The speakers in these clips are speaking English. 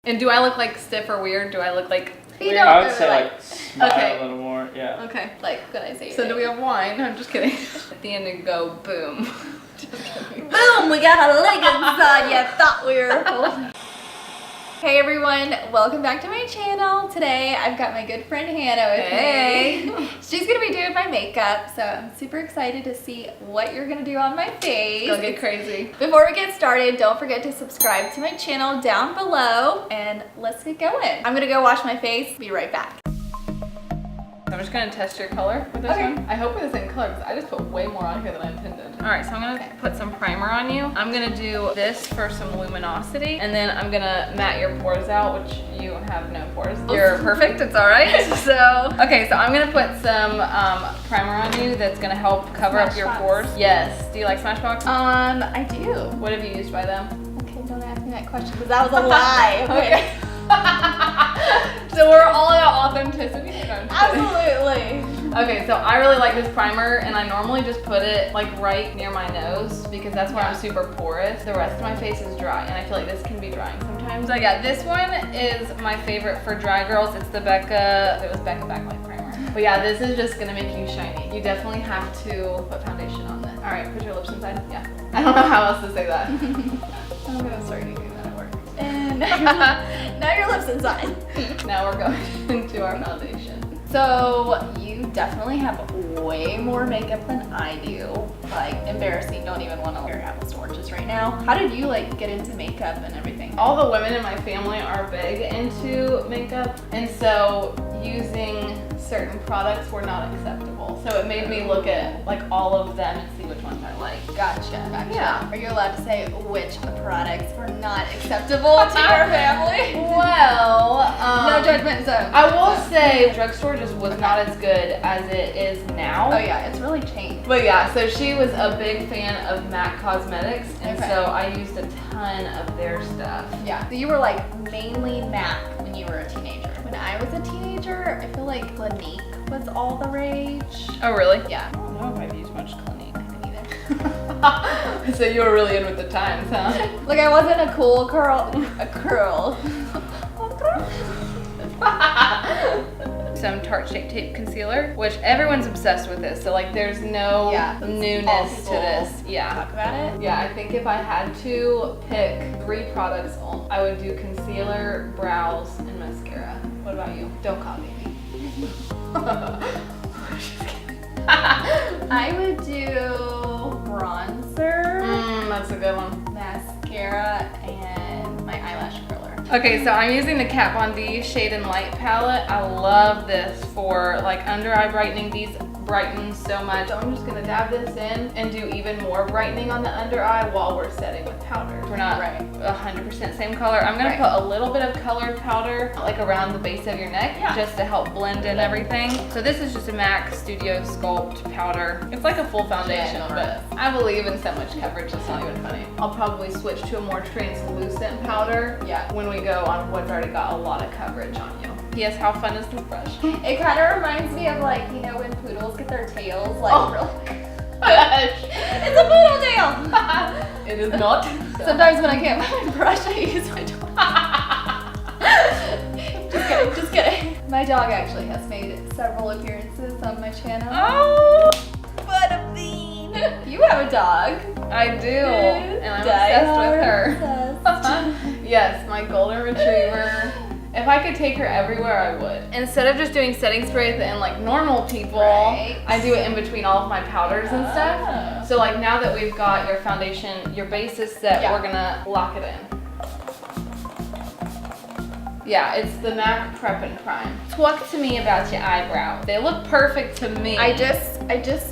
And do I look like stiff or weird? Do I look like weird? I would say like smile okay. a little more, yeah. Okay. Like when I say So do we have wine? I'm just kidding. At the end and go boom. Just kidding. Boom, we got a leg inside. You thought we were. Hey everyone, welcome back to my channel. Today I've got my good friend Hannah with me. She's gonna be doing my makeup, so I'm super excited to see what you're gonna do on my face. Go get crazy. Before we get started, don't forget to subscribe to my channel down below, and let's get going. I'm gonna go wash my face, be right back. I'm just gonna test your color with this one. I hope we're the same color because I just put way more on here than I intended. All right, so I'm gonna put some primer on you. I'm gonna do this for some luminosity, and then I'm gonna matte your pores out, which you have no pores. You're perfect, it's all right. So, okay, so I'm gonna put some primer on you that's gonna help cover up your pores. Yes, do you like Smashbox? I do. What have you used by them? Okay, don't ask me that question because that was a lie. Okay. So we're all about authenticity. No, I'm just kidding. Absolutely. Okay, so I really like this primer, and I normally just put it like right near my nose because that's where I'm super porous. The rest of my face is dry, and I feel like this can be drying sometimes. So yeah, this one is my favorite for dry girls. It's the Becca Backlight primer. But yeah, this is just gonna make you shiny. You definitely have to put foundation on this. All right, put your lips inside. Yeah. I don't know how else to say that. I'm gonna start using that at work. And now your lips inside. Now we're going into our foundation. So you definitely have way more makeup than I do. Like embarrassing, don't even want to wear apples to oranges right now. How did you like get into makeup and everything? All the women in my family are big into makeup, and so using certain products were not acceptable. So it made me look at like all of them and see which ones I like. Gotcha. Yeah. Are you allowed to say which products were not acceptable to your family? Well, no judgment zone. I will say drugstore just was not as good as it is now. Oh yeah, it's really changed. But yeah, so she was a big fan of MAC Cosmetics, and Okay. so I used a ton of their stuff. Yeah. So you were like mainly MAC when you were a teenager. When I was a teenager, I feel like Clinique was all the rage. Oh really? Yeah. I don't know if I've used much Clinique. I didn't either. So you were really in with the times, huh? Like I wasn't a cool girl. Some Tarte Shape Tape Concealer, which everyone's obsessed with this. So like there's no newness to this. Yeah. Talk about it. Yeah, I think if I had to pick 3 products, I would do concealer, brows, and mascara. What about you? Don't copy me. I would do bronzer, That's a good one. mascara, and my eyelash curler. Okay, so I'm using the Kat Von D Shade and Light palette. I love this for like under eye brightening. These brighten so much. So I'm just gonna dab this in and do even more brightening on the under eye while we're setting with powder. We're not 100% same color. I'm gonna put a little bit of colored powder like around the base of your neck just to help blend in everything. So this is just a MAC Studio Sculpt powder. It's like a full foundation, but I believe in so much coverage, it's not even funny. I'll probably switch to a more translucent powder when we go on what's already got a lot of coverage on you. Yes, how fun is this brush? It kind of reminds me of like, you know, when poodles get their tails like really. It's a poodle tail! It is not. Sometimes when I can't find my brush, I use my dog. Just kidding. My dog actually has made several appearances on my channel. Oh! What a bean! You have a dog. I do, and I'm obsessed with her. Yes, my golden retriever. If I could take her everywhere, I would. Instead of just doing setting spray at the end like normal people, I do it in between all of my powders and stuff. So like now that we've got your foundation, your base is set, we're gonna lock it in. Yeah, it's the MAC Prep and Prime. Talk to me about your eyebrows. They look perfect to me. I just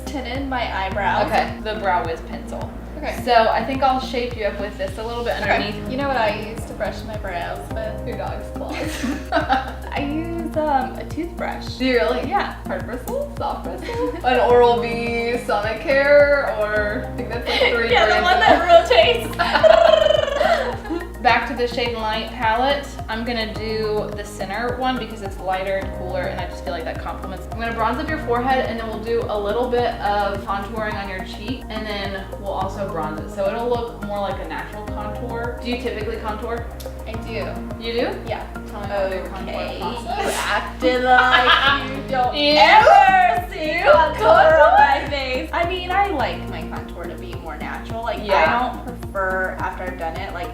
tinted my eyebrows. Okay, the Brow Wiz pencil. Okay. So I think I'll shape you up with this a little bit underneath. You know what I use to brush my brows with? Your dog's claws. I use a toothbrush. Do you really? Yeah. Hard bristle? Soft bristle? An Oral-B Sonic Hair? Or I think that's like 3 yeah, the one that rotates. Back to the Shade and Light palette, I'm gonna do the center one because it's lighter and cooler, and I just feel like that complements. I'm gonna bronze up your forehead, and then we'll do a little bit of contouring on your cheek, and then we'll also bronze it. So it'll look more like a natural contour. Do you typically contour? I do. You do? Yeah. Tell me about your contour Okay. process. You acted like you don't Ew. ever see Ew. contour on my face. I mean, I like my contour to be more natural. Like, Yeah. I don't prefer, after I've done it, like,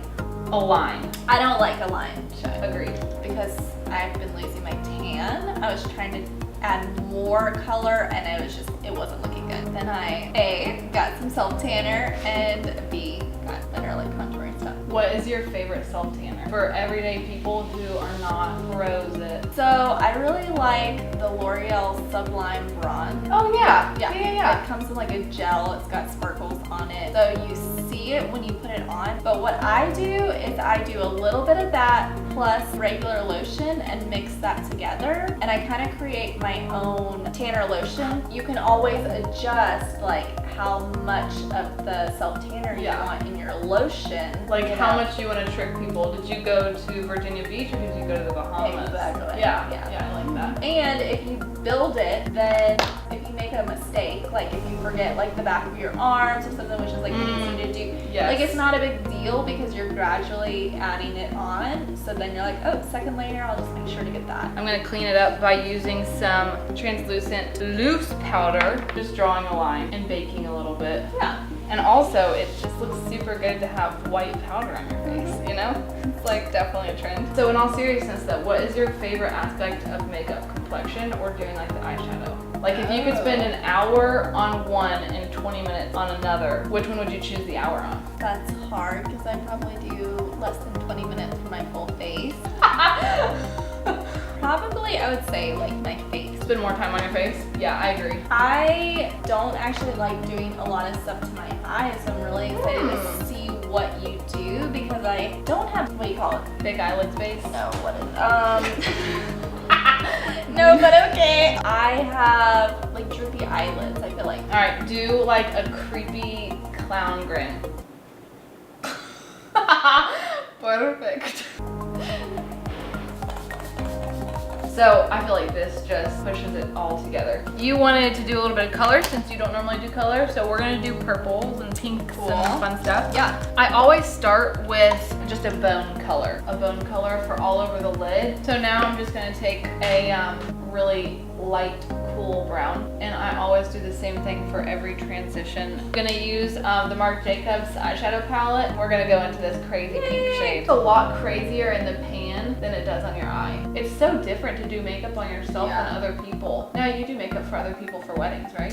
A line. I don't like a line Agreed. because I've been losing my tan. I was trying to add more color and it wasn't looking good. Then I A, got some self tanner, and B, got better like contouring stuff. What is your favorite self tanner for everyday people who are not pros at? So I really like the L'Oreal Sublime Bronze. Oh yeah. It comes in like a gel, it's got sparkles on it. So you see it when you put it on. But what I do is I do a little bit of that plus regular lotion and mix that together. And I kind of create my own tanner lotion. You can always adjust like how much of the self tanner you Yeah. want in your lotion. Like you how know? much you want to trick people. Did you go to Virginia Beach or did you go to the Bahamas? Exactly. Yeah, Yeah. I like that. And if you build it, then if you make a mistake, like if you forget like the back of your arms or something, which is like easy to do, Yes. like it's not a big deal because you're gradually adding it on. So then you're like, oh, second layer, I'll just make sure to get that. I'm gonna clean it up by using some translucent loose powder, just drawing a line and baking a little bit. Yeah. And also, it just looks super good to have white powder on your face, you know? It's like definitely a trend. So in all seriousness though, what is your favorite aspect of makeup, complexion or doing like the eyeshadow? Like if you could spend an hour on one and 20 minutes on another, which one would you choose the hour on? That's hard because I probably do less than 20 minutes for my full face. Probably, I would say like my face. Spend more time on your face? Yeah, I agree. I don't actually like doing a lot of stuff to my eyes, so I'm really excited to see what you do because I don't have, what do you call it? Big eyelid space? No, what is no, but okay. I have like droopy eyelids, I feel like. All right, do like a creepy clown grin. Perfect. So I feel like this just pushes it all together. You wanted to do a little bit of color since you don't normally do color, so we're gonna do purples and pinks and fun stuff. Yeah. I always start with just a bone color for all over the lid. So now I'm just gonna take a really light, cool brown, and I always do the same thing for every transition. I'm gonna use the Marc Jacobs eyeshadow palette. We're gonna go into this crazy pink shade. It's a lot crazier in the pan than it does on your eye. It's so different to do makeup on yourself than other people. Now you do makeup for other people for weddings, right?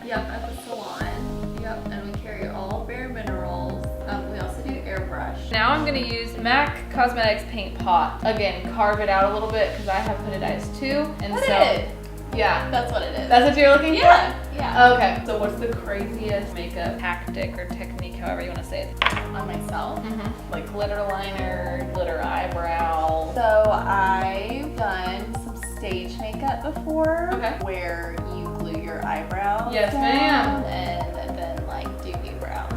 Yep, at the salon. Yep, and we carry all bare minerals. We also do airbrush. Now I'm gonna use MAC Cosmetics Paint Pot. Again, carve it out a little bit because I have hooded eyes too. And What so, is? yeah. That's what it is. That's what you're looking for? Yeah. Okay, so what's the craziest makeup tactic or technique, however you want to say it? On myself. Like glitter liner, glitter eyebrow. So I've done some stage makeup before, Okay. where you glue your eyebrows. Yes, down ma'am. And then like do your brows.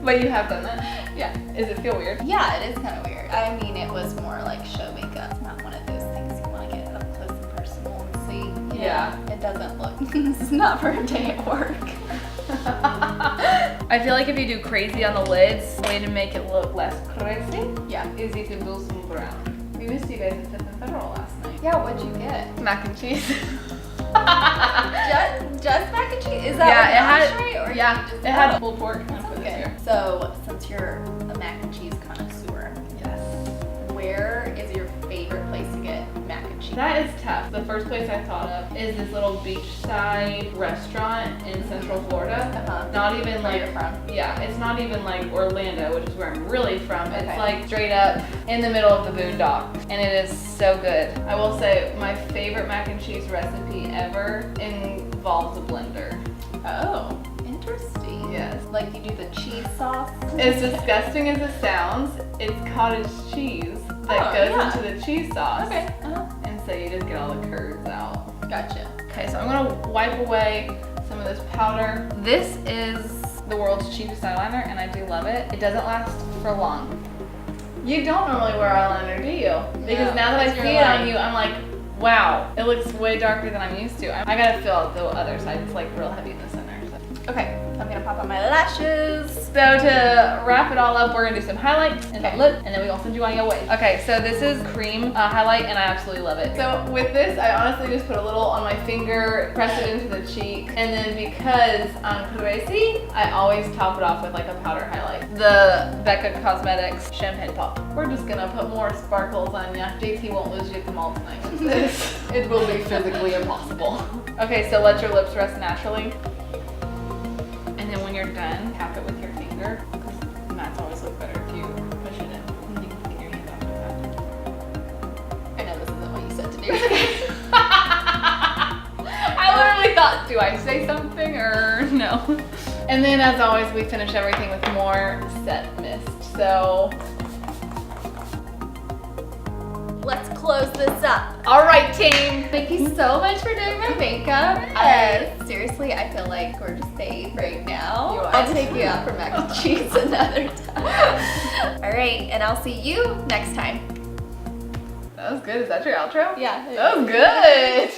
But you have done that? Yeah. Does it feel weird? Yeah, it is kind of weird. I mean, it was more like show makeup. It's not one of those things you want to get up close and personal and see. You know, Yeah. It doesn't look. This is not for a day at work. I feel like if you do crazy on the lids, way to make it look less crazy Yeah. is you can do some brown. We missed you guys at 5th and Federal last night. Yeah. What'd you get? Mac and cheese. Just mac and cheese? Is that Yeah, what it had- entree, or Yeah, you just, it had oh, pulled pork. I put this okay. here. So since you're a mac and cheese connoisseur, Yes. where is your favorite place to get mac and cheese? That is tough. The first place I thought of is this little beachside restaurant in Central Florida. Not even Where like, you're from? yeah, it's not even like Orlando, which is where I'm really from. It's Okay. like straight up in the middle of the boondock, and it is so good. I will say my favorite mac and cheese recipe ever involves a blender. Oh, interesting. Yes. Like you do the cheese sauce? As disgusting as it sounds, it's cottage cheese that Oh, goes yeah. into the cheese sauce. Okay. And so you just get all the curds out. Gotcha. Okay, so I'm gonna wipe away some of this powder. This is the world's cheapest eyeliner, and I do love it. It doesn't last for long. You don't normally wear eyeliner, do you? Because now that I because see you're it on like- you, I'm like, wow, it looks way darker than I'm used to. I gotta fill out the other side. It's like real heavy in the center. So. Okay, I'm gonna pop on my lashes. So to wrap it all up, we're gonna do some highlight and Okay. some lip, and then we're gonna send you on your way. Okay, so this is cream highlight, and I absolutely love it. So with this, I honestly just put a little on my finger, press it into the cheek, and then because I'm crazy, I always top it off with like a powder highlight. The Becca Cosmetics Champagne Pop. We're just gonna put more sparkles on ya. JT won't lose you them all tonight with this. It will be physically impossible. Okay, so let your lips rest naturally. And then when you're done, tap it with your finger. Because mats always look better if you push it in. And you can get your hand off of I know this isn't what you said to do. that. I literally thought, do I say something or no? And then as always, we finish everything with more set mist. So, Let's close this up. all right, team. Thank you so much for doing my makeup. Seriously, I feel like we're just safe right now. You are. I'll take you out for mac and cheese another time. All right, and I'll see you next time. That was good. Is that your outro? Yeah. That was good.